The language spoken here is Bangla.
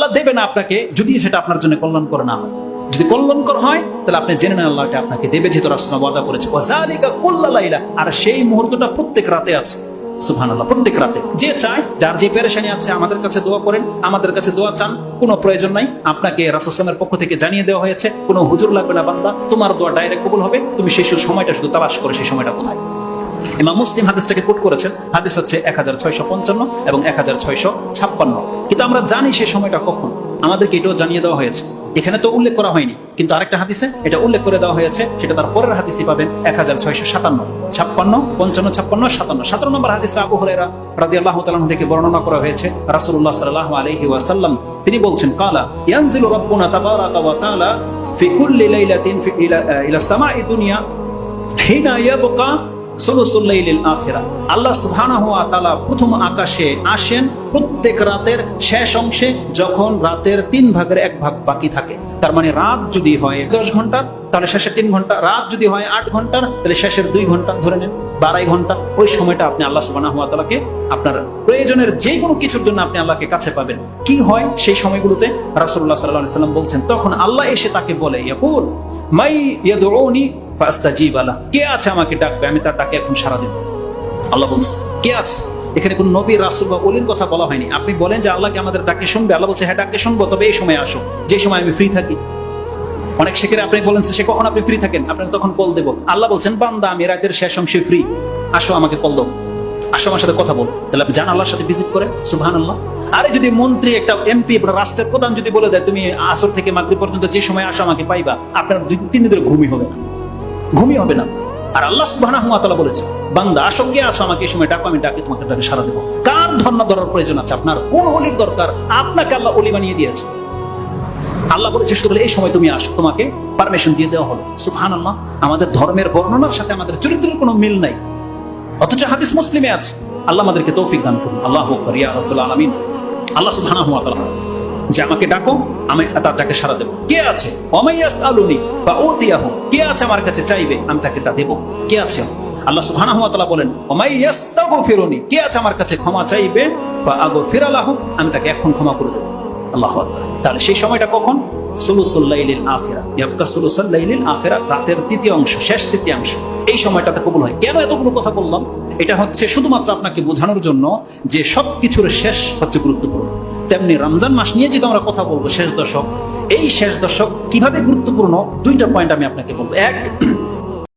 আল্লাহ দেবে না আপনাকে যদি সেটা আপনার জন্য কল্যাণকর না হয়। যদি কল্যাণকর হয় তাহলে আপনি জেনে নেন আল্লাহ এটা আপনাকে দেবে, যেহেতু রাসূল ওয়াদা করেছে। ওয়াযালিকা কুল্লা লাইলা, আর সেই মুহূর্তটা প্রত্যেক রাতে আছে। সুবহানাল্লাহ, প্রত্যেক রাতে। যে চায়, যার যে পেরেশানি আছে আমাদের কাছে দোয়া করেন, আমাদের কাছে দোয়া চান, কোনো প্রয়োজন নাই। আপনাকে রাসূল সাল্লাল্লাহু আলাইহি ওয়াসাল্লামের পক্ষ থেকে জানিয়ে দেওয়া হয়েছে, কোনো হুজুর লাগবে না বান্দা, তোমার দোয়া ডাইরেক্ট কবুল হবে। তুমি সেই সময়টা শুধু তালাশ করো, সেই সময়টা কোথায়। ইমাম মুসলিম হাদিসটাকে কোট করেছেন, হাদিস হচ্ছে 1655 এবং 1656। কিন্তু আমরা জানি সেই সময়টা কখন, আমাদেরকে এটাও জানিয়ে দেওয়া হয়েছে। এখানে তো উল্লেখ করা হয়নি, কিন্তু আরেকটা হাদিসে এটা উল্লেখ করে দেওয়া হয়েছে, সেটা তার পরের হাদিসই পাবেন 1657, 56, 55, 56, 57। 17 নম্বর হাদিসে আবু হুরায়রা রাদিয়াল্লাহু তাআলা আনহু থেকে বর্ণনা করা হয়েছে, রাসূলুল্লাহ সাল্লাল্লাহু আলাইহি ওয়াসাল্লাম তিনি বলছেন, কালা ইয়ানজিলু রাব্বুনা তাবারাকা ওয়া তাআলা ফি কুল্লি লাইলাতিন ইলা সামাই দুনিয়া হিনা ইয়াবকা সুলুসুল লাইলিল আখিরা। আল্লাহ সুবহানাহু ওয়া তাআলা প্রথম আকাশে আসেন প্রত্যেক রাতের শেষ অংশে, যখন রাতের 3 ভাগের 1 ভাগ বাকি থাকে। তার মানে রাত যদি হয় 10 ঘন্টা তাহলে শেষের 3 ঘন্টা, রাত যদি হয় 8 ঘন্টার তাহলে শেষের 2 ঘন্টা, ধরে নেন 12 ঘন্টা। ওই সময়টা আপনি আল্লাহ সুবহানাহু ওয়া তাআলাকে আপনার প্রয়োজনের যে কোনো কিছুর জন্য আপনি আল্লাহকে কাছে পাবেন। কি হয় সেই সময়গুলোতে? রাসূলুল্লাহ সাল্লাল্লাহু আলাইহি ওয়াসাল্লাম বলছেন, তখন আল্লাহ এসে তাকে বলে, ইয়াকুল মাই ইয়াদউনি ফাস্তাজিব লাহ, কে আছে আমাকে ডাকবে, আমি তার ডাকে এখন সাড়া দেব। আল্লাহ বলছে কে আছে। এখানে কোন নবী, রাসূল বা ওলির কথা বলা হয়নি। আপনি বলেন যে আল্লাহকে আমাদের ডাকে শুনবে, আল্লাহ বলছে হ্যাঁ ডাকে শুনবো, তবে এই সময় আসো, যে সময় আমি ফ্রি থাকি। অনেক শেখের আপনি বলেন সে কখন আপনি ফ্রি থাকেন, আপনাকে তখন কল দেবো। আল্লাহ বলছেন বান্দা আমি রাতের শেষ অংশে ফ্রি, আসো আমাকে কল দাও, আসো আমার সাথে কথা বলো। তাহলে আপনি যান আল্লাহর সাথে ভিজিট করে। সুবহানাল্লাহ। আরে যদি মন্ত্রী, একটা এমপি, রাষ্ট্রের প্রধান যদি বলে দেয় তুমি আসর থেকে মাগরিব পর্যন্ত যে সময় আসো আমাকে পাইবা, আপনার 2-3 দিন ধরে ঘুমই হবে না, ঘুমই হবে না। আর আল্লাহ সুবহানাহু ওয়া তাআলা বলেছে বান্দা আসো, কে আছো আমাকে এই সময় ডাকো, আমি ডাকে তোমাকে ডাকে সাড়া দেবো। কার ধর্ণা ধরার প্রয়োজন আছে আপনার? কোন ওলির দরকার? আপনাকে আল্লাহ ওলি বানিয়ে দিয়েছে। আল্লাহ বলেছে শুধু বলে এই সময় তুমি আসো, তোমাকে পারমিশন দিয়ে দেওয়া হলো। সুবহানাল্লাহ। আমাদের ধর্মের বর্ণনার সাথে আমাদের চরিত্রের কোনো মিল নাই, অথচ হাদিস মুসলিমে আছে। আল্লাহ আমাদেরকে তৌফিক দান করুন। আল্লাহু আকবার, ইয়া রাব্বুল আলামিন। আল্লাহ সুবহানাহু ওয়া তাআলা যে আমাকে ডাকো, আমি তার ডাকে সাড়া দেব। কে আছে? ওমাইয়াস আলুনি বা ওতিয়াহু, কে আছে আমার কাছে চাইবে আমি তাকে তা দেব। কে আছে? আল্লাহ সুবহানাহু ওয়া তাআলা বলেন ওমাইয়াস্তাগফিরুনি, কে আছে আমার কাছে ক্ষমা চাইবে, ফা আগফির লাহু, আমি তাকে এখন ক্ষমা করে দেব। আল্লাহু আকবার। তাহলে সেই সময়টা কখন? সুলুসুল লাইলিল আখিরা, ইয়াবকা সুলুসুল লাইলিল আখিরা, রাতের 3য় অংশ, শেষ 3য় অংশ। এই সময়টাতে কবুল হয়। কেন এতগুলো কথা বললাম? এটা হচ্ছে শুধুমাত্র আপনাকে বোঝানোর জন্য যে সবকিছুর শেষ হচ্ছে গুরুত্বপূর্ণ। তেমনি রমজান মাস নিয়ে যদি আমরা কথা বলবো, শেষ দশক, এই শেষ দশক কিভাবে গুরুত্বপূর্ণ, 2টা পয়েন্ট আমি আপনাকে বলবো। এক,